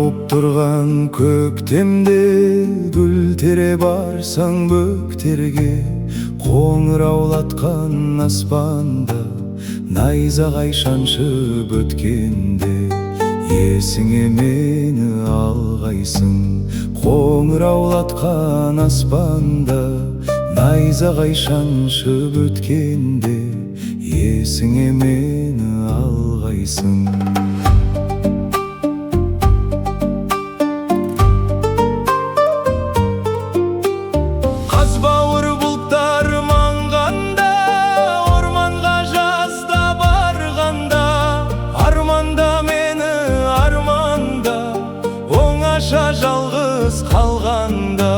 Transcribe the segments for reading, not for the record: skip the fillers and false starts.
жауып тұрған көктемде гүл тере барсаң бөктерге, қоңыраулатқан аспанда найзағай шаншып өткенде, есіңе мені алғайсың. Қоңыраулатқан аспанда найзағай шаншып өткенде, есіңе мені алғайсың. Қазбауыр бұлттар маңғанда, орманға жазда барғанда, арманда мені арманда, оңаша жалғыз қалғанда,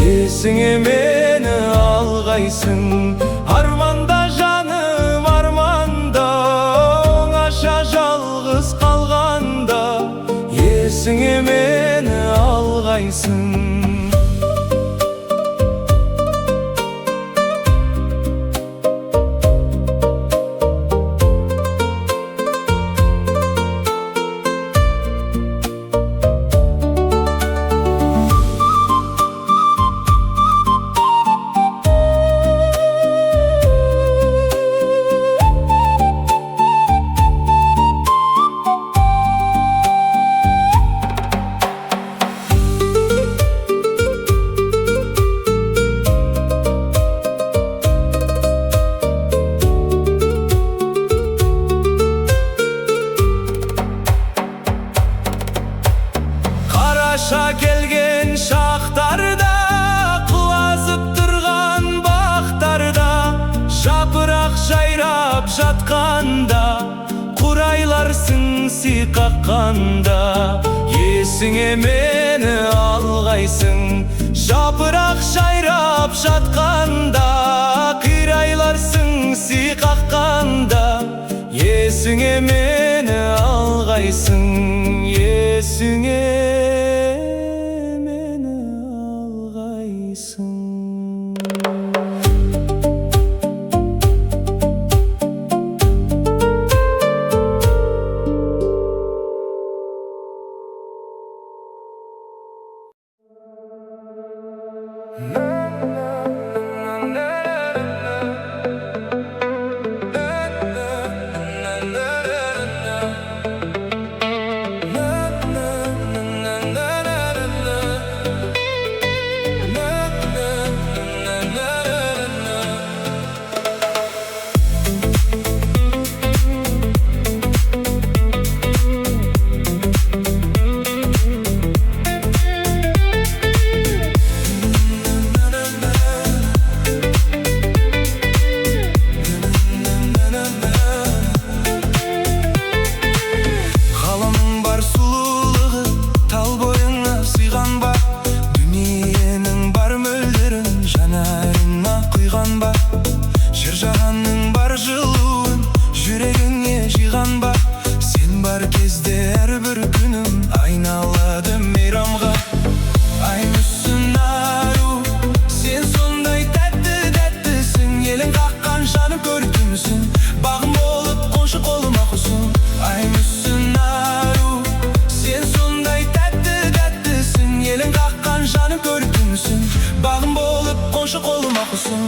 есіңе мені алғайсың. Арманда жаным арманда, оңаша жалғыз қалғанда, есіңе мені алғайсың. Қараша келген шақтарда, құлазып тұрған бақтарда, жапырақ жайрап жатқанда, қурайларсың сиқаққанда, есіңе мені алғайсың. Жапырақ жайрап жатқанда, қирайларсың сиқаққанда, есіңе мені алғайсың. Есіңе мені алғайсың. Сен бар кезде әрбір күнім айналады мейрамға. Ай мүсін ару, сен сондай тәтті тәттісің. Елің қаққан жаным көрді мүсін, бағым болып қоншы қолыма құсың. Ай мүсін ару, сен сондай тәтті тәттісің. Елің қаққан жаным көрді мүсін, бағым болып қоншы қолыма құсың.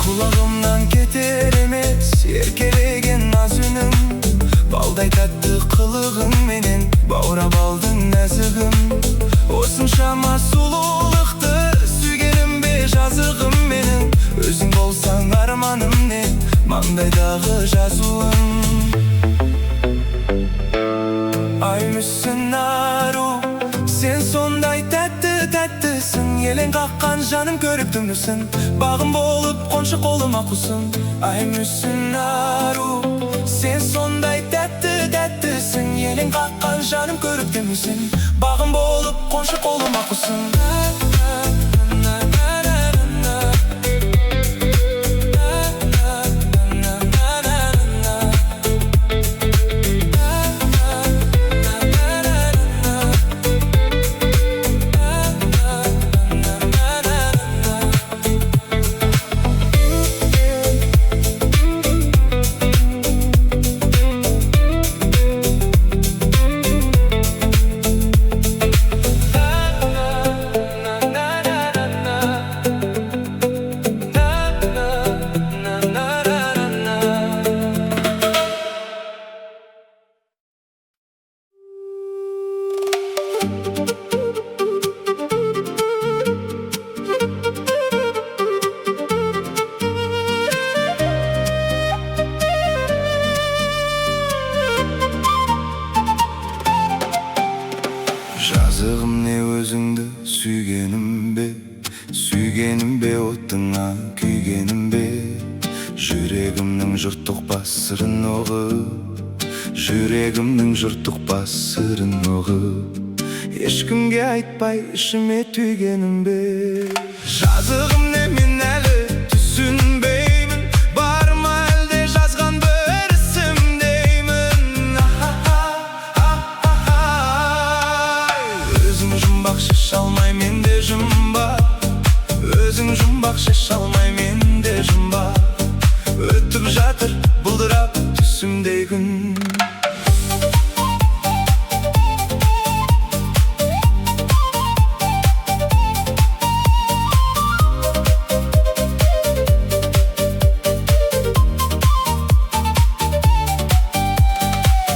Құлағымнан кетер емес еркелеген наз үнің, балдай тәтті қылығың менен баурап алдың нәзігім. Осыншама сұлулықты сүйгенім бе жазығым менің, өзің болсаң арманым не маңдайдағы жазуым. Ай мүсін ару, сен сондай тәтті тәттісің. елең қаққан жаным көрікті мүсін, бағым болып қоншы қолыма құсын. Ай мүсін ару, сен сондай тәтті-тәттісің. Елең қаққан жаным көрікті мүсін, бағым болып қоншы қолыма құсын. Жазығым не өзіңді сүйгенім бе отыңа күйгенім бе. Жүрегімнің жұрт ұқпас сырын ұғып, жүрегімнің жұрт ұқпас сырын ұғып, ешкімге айтпай ішіме түйгенім бе. Жазығым не мен әлі түсінбеймін, бар ма әлде жазған бір ісім деймін. Өзің жұмбақ шеше алмай менде жұмбақ, өзің жұмбақ шеше алмай менде жұмбақ. Өтіп жатыр бұлдырап түсімдей күн.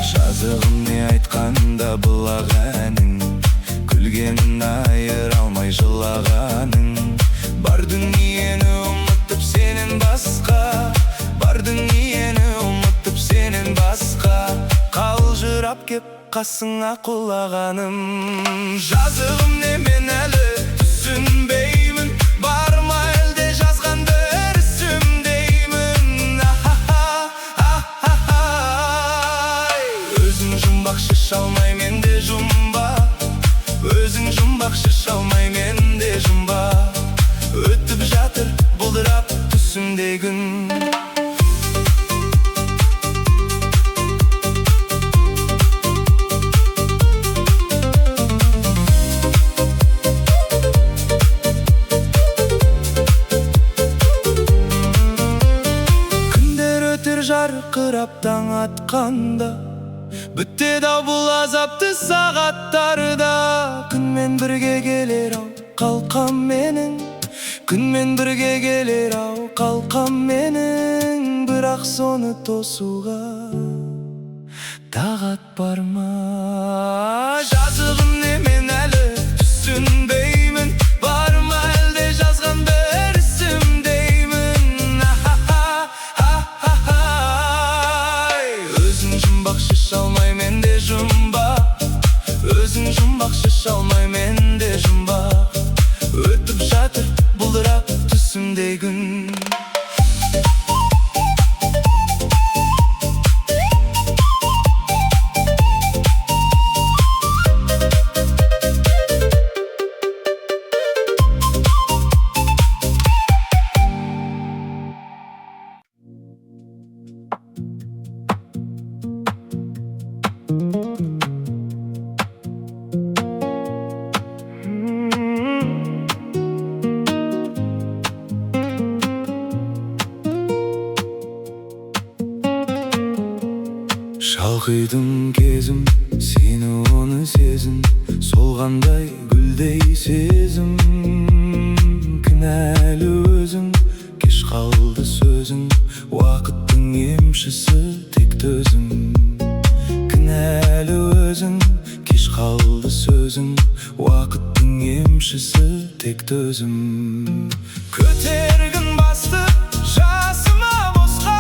Жазығым не айтқанда бұлақ әнің, күлгенін айыра алмай жылағаның. Бар дүниені ұмытып сенен басқа, бар дүниені ұмытып сенен басқа, қалжырап кеп қасыңа құлағаным. Жазығым не мен әлі түсінбеймін, бар ма әлде жазған бір ісім деймін. Өзің жұмбақ шеше алмай менде жұмбақ, өзің жұмбақ шеше алмай менде жұмбақ. Өтіп жатыр бұлдырап түсімдей күн. Күндер өтер жарқырап таң атқанда, бітеді-ау бұл азапты сағаттарда. Күнмен бірге келер-ау қалқам менің, күнмен бірге келер-ау қалқам менің. Бірақ соны тосуға тағат бар ма? Жазығым не мен әлі түсінбеймін, бар ма әлде жазған бір ісім деймін. Өзің жұмбақ шеше алмай менде жұмбақ, өзің жұмбақ шеше алмай менде жұмбақ. Өтіп жатыр бұлдырап түсімдей күн. Шалқидың кезім, сені оны сезін, солғандай гүлдей сезім. Кінәлі өзің, кеш қалды сөзің, уақыттың емшісі тек төзім. Кінәлі өзің, кеш қалды сөзің, уақыттың емшісі тек төзім. Көтергін басты жасыма босқа,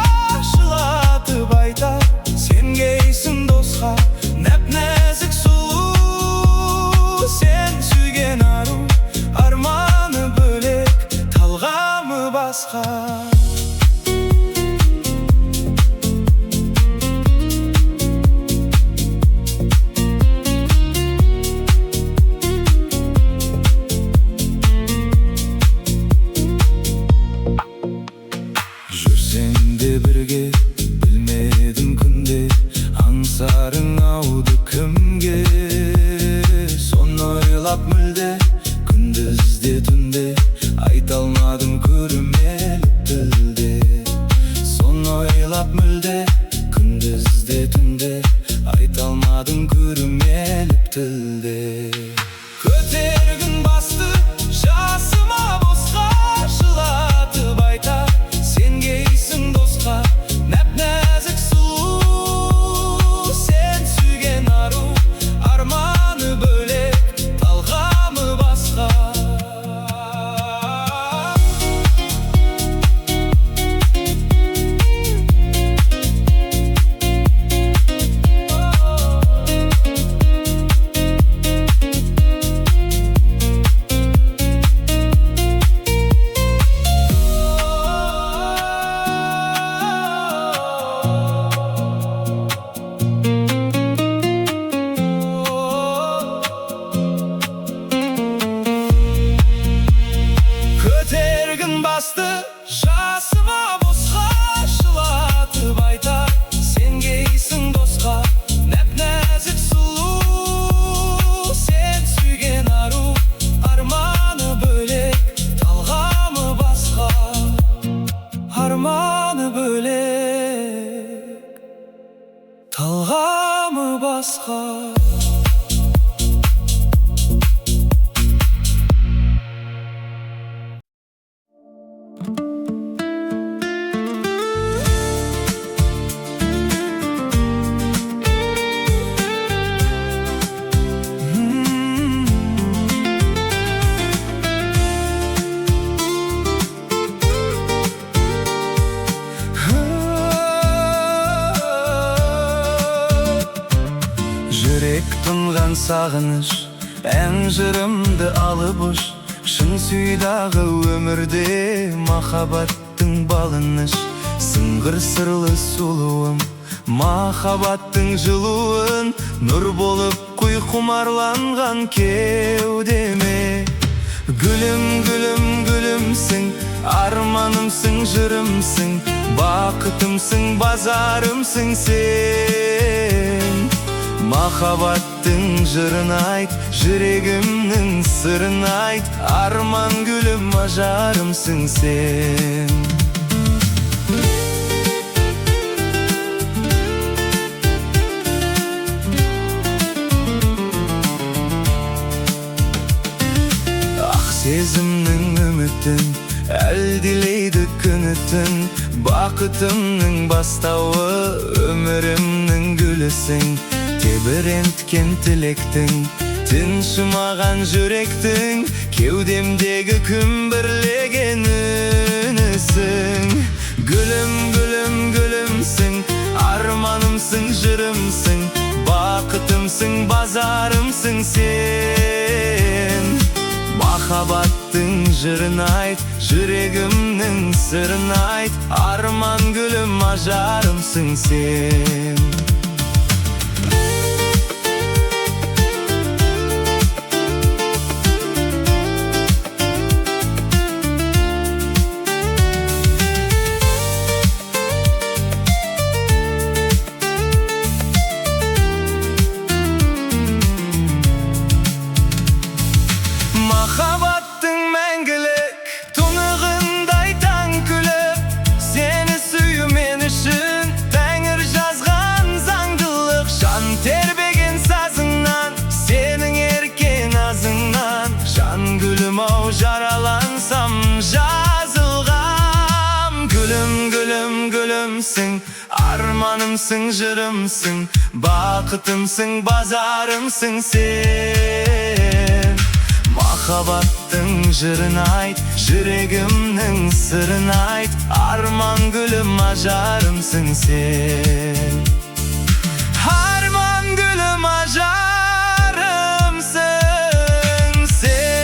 жылатып айтар сенгейсің досқа. Нәп-нәзік сұлу, сен сүйген ару, арман Gündüzde tünde aytalmadın көрүмелип tilde. Көтергін басты жасыма босқа, жылатып айта сен кейсің досқа. Нәп-нәзік сұлу сен сүйген ару, арманы бөлек, талғамы басқа. Көтергін басты жасыма босқа, жылатып айта сен кейсің досқа. Нәп-нәзік сұлу сен сүйген ару, арманы бөлек, талғамы басқа. Арманы бөлек, талғамы басқа. Жүрек тұнған сағыныш, ән жырымды алып ұш. Шын сүйдағы өмірде махаббаттың балыныш. Сыңғыр сырлы сұлуым, махаббаттың жылуын, нұр болып құй құмарланған кеудеме. Гүлім, гүлім, гүлімсің, арманымсың, жырымсың, бақытымсың, базарымсың сен. Махаббаттың жырын айт, жүрегімнің сырын айт, арман гүлім, ажарымсың сен. Ақ сезімнің үмітін, әлдилейді күні түн. Бақытымның бастауы, өмірімнің гүлісің. Тебіренткен тілектің, тыншымаған жүректің, кеудемдегі күмбірлеген үнісің. Гүлім, гүлім, гүлімсің, арманымсың, жырымсың, бақытымсың, базарымсың сен. Махаббаттың жырын айт, жүрегімнің сырын айт, арман гүлім, ажарымсың сен. Махаббаттың мәңгілік тұнығындай таң күліп, сені сүю мен үшін тәңір жазған заңдылық. Жан тербеген сазыңнан, сенің еркен азыңнан, жан гүлім ау жаралансам жазылғам. Гүлім, гүлім, гүлімсің, арманымсың, жырымсың, бақытымсың, базарымсың сен. Махаббаттың жырын айт, жүрегімнің сырын айт, арман гүлім, ажарымсың сен. Арман гүлім, ажарымсың сен.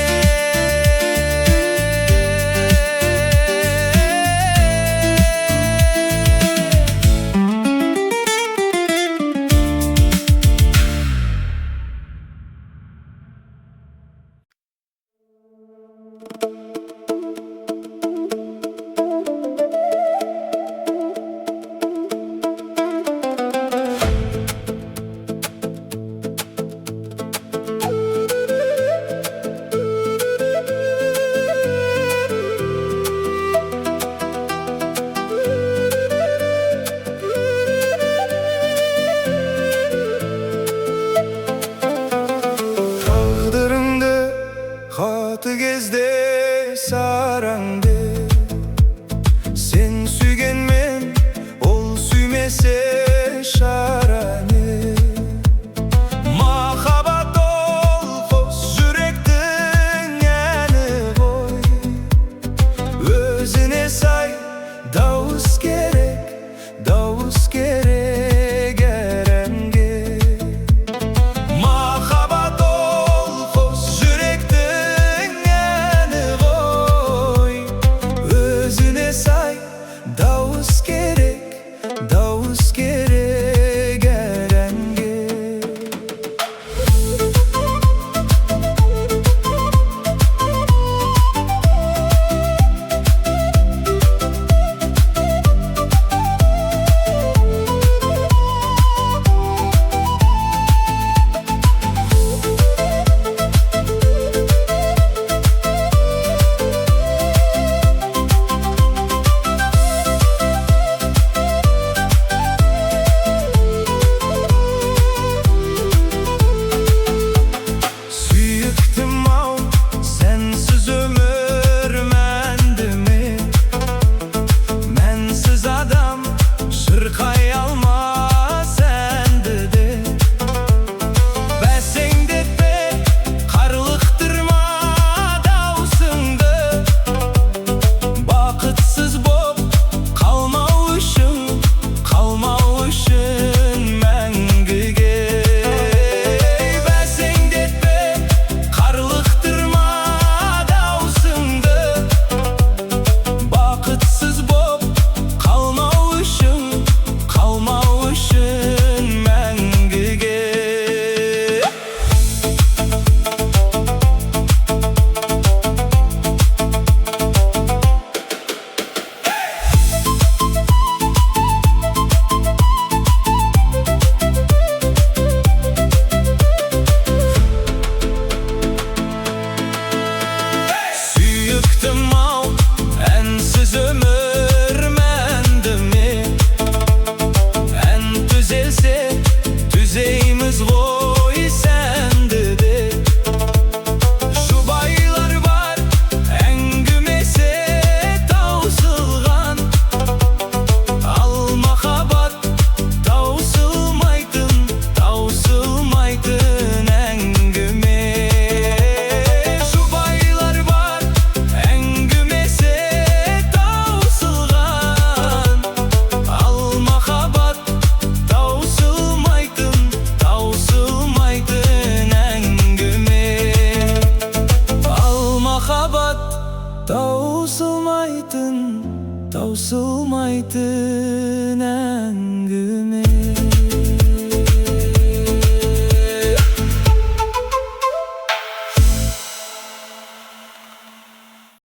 Tausılmaytın, tausılmaytın əngüme